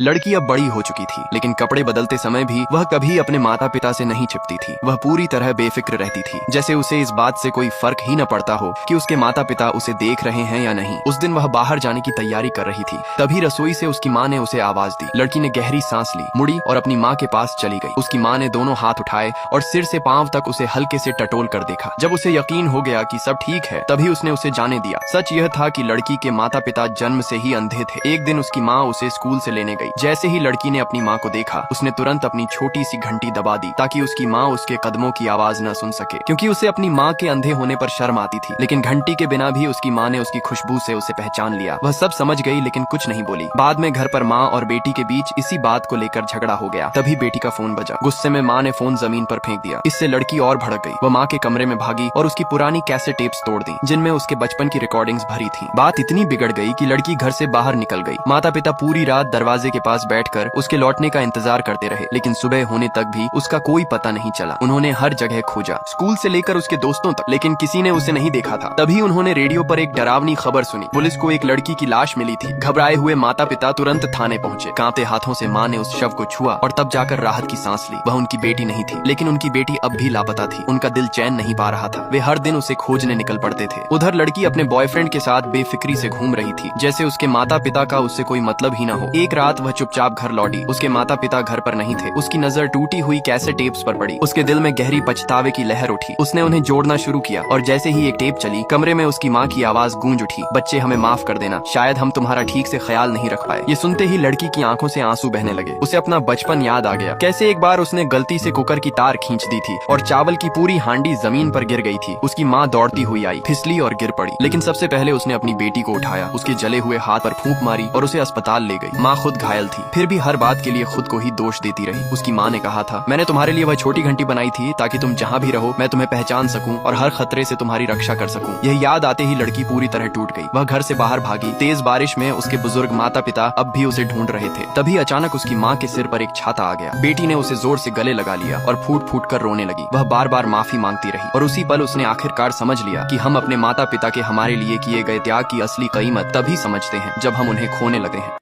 लड़की अब बड़ी हो चुकी थी, लेकिन कपड़े बदलते समय भी वह कभी अपने माता पिता से नहीं छिपती थी। वह पूरी तरह बेफिक्र रहती थी, जैसे उसे इस बात से कोई फर्क ही न पड़ता हो कि उसके माता पिता उसे देख रहे हैं या नहीं। उस दिन वह बाहर जाने की तैयारी कर रही थी, तभी रसोई से उसकी माँ ने उसे आवाज दी। लड़की ने गहरी सांस ली, मुड़ी और अपनी माँ के पास चली गई। उसकी माँ ने दोनों हाथ उठाए और सिर से पांव तक उसे हल्के से टटोल कर देखा। जब उसे यकीन हो गया कि सब ठीक है, तभी उसने उसे जाने दिया। सच यह था कि लड़की के माता पिता जन्म से ही अंधे थे। एक दिन उसकी माँ उसे स्कूल से लेने गई। जैसे ही लड़की ने अपनी माँ को देखा, उसने तुरंत अपनी छोटी सी घंटी दबा दी ताकि उसकी माँ उसके कदमों की आवाज न सुन सके, क्योंकि उसे अपनी माँ के अंधे होने पर शर्म आती थी। लेकिन घंटी के बिना भी उसकी माँ ने उसकी खुशबू से उसे पहचान लिया। वह सब समझ गई, लेकिन कुछ नहीं बोली। बाद में घर पर माँ और बेटी के बीच इसी बात को लेकर झगड़ा हो गया। तभी बेटी का फोन बजा। गुस्से में माँ ने फोन जमीन पर फेंक दिया। इससे लड़की और भड़क गई। वह माँ के कमरे में भागी और उसकी पुरानी कैसेट टेप्स तोड़ दी, जिनमें उसके बचपन की रिकॉर्डिंग्स भरी थी। बात इतनी बिगड़ गई कि लड़की घर से बाहर निकल गई। माता पिता पूरी रात दरवाजे के पास बैठकर उसके लौटने का इंतजार करते रहे, लेकिन सुबह होने तक भी उसका कोई पता नहीं चला। उन्होंने हर जगह खोजा, स्कूल से लेकर उसके दोस्तों तक, लेकिन किसी ने उसे नहीं देखा था। तभी उन्होंने रेडियो पर एक डरावनी खबर सुनी। पुलिस को एक लड़की की लाश मिली थी। घबराए हुए माता पिता तुरंत थाने पहुंचे। कांपते हाथों से माँ ने उस शव को छुआ और तब जाकर राहत की सांस ली। वह उनकी बेटी नहीं थी, लेकिन उनकी बेटी अब भी लापता थी। उनका दिल चैन नहीं पा रहा था। वे हर दिन उसे खोजने निकल पड़ते थे। उधर लड़की अपने बॉयफ्रेंड के साथ बेफिक्री से घूम रही थी, जैसे उसके माता पिता का उससे कोई मतलब ही न हो। एक रात वह चुपचाप घर लौटी। उसके माता पिता घर पर नहीं थे। उसकी नजर टूटी हुई कैसेट टेप्स पर पड़ी। उसके दिल में गहरी पछतावे की लहर उठी। उसने उन्हें जोड़ना शुरू किया और जैसे ही एक टेप चली, कमरे में उसकी माँ की आवाज गूंज उठी, बच्चे हमें माफ कर देना, शायद हम तुम्हारा ठीक से ख्याल नहीं रख पाए। ये सुनते ही लड़की की आंखों से आंसू बहने लगे। उसे अपना बचपन याद आ गया। कैसे एक बार उसने गलती से कुकर की तार खींच दी थी और चावल की पूरी हांडी जमीन पर गिर गई थी। उसकी माँ दौड़ती हुई आई, फिसली और गिर पड़ी, लेकिन सबसे पहले उसने अपनी बेटी को उठाया, उसके जले हुए हाथ पर फूंक मारी और उसे अस्पताल ले गई। माँ खुद घायल थी, फिर भी हर बात के लिए खुद को ही दोष देती रही। उसकी माँ ने कहा था, मैंने तुम्हारे लिए वह छोटी घंटी बनाई थी ताकि तुम जहाँ भी रहो मैं तुम्हें पहचान सकूं और हर खतरे से तुम्हारी रक्षा कर सकूं। यह याद आते ही लड़की पूरी तरह टूट गई। वह घर से बाहर भागी। तेज बारिश में उसके बुजुर्ग माता पिता अब भी उसे ढूंढ रहे थे। तभी अचानक उसकी माँ के सिर पर एक छाता आ गया। बेटी ने उसे जोर से गले लगा लिया और फूट फूट कर रोने लगी। वह बार बार माफी मांगती रही और उसी पल उसने आखिरकार समझ लिया कि हम अपने माता पिता के हमारे लिए किए गए त्याग की असली कीमत तभी समझते हैं जब हम उन्हें खोने लगे हैं।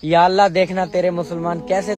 या अल्लाह, देखना तेरे मुसलमान कैसे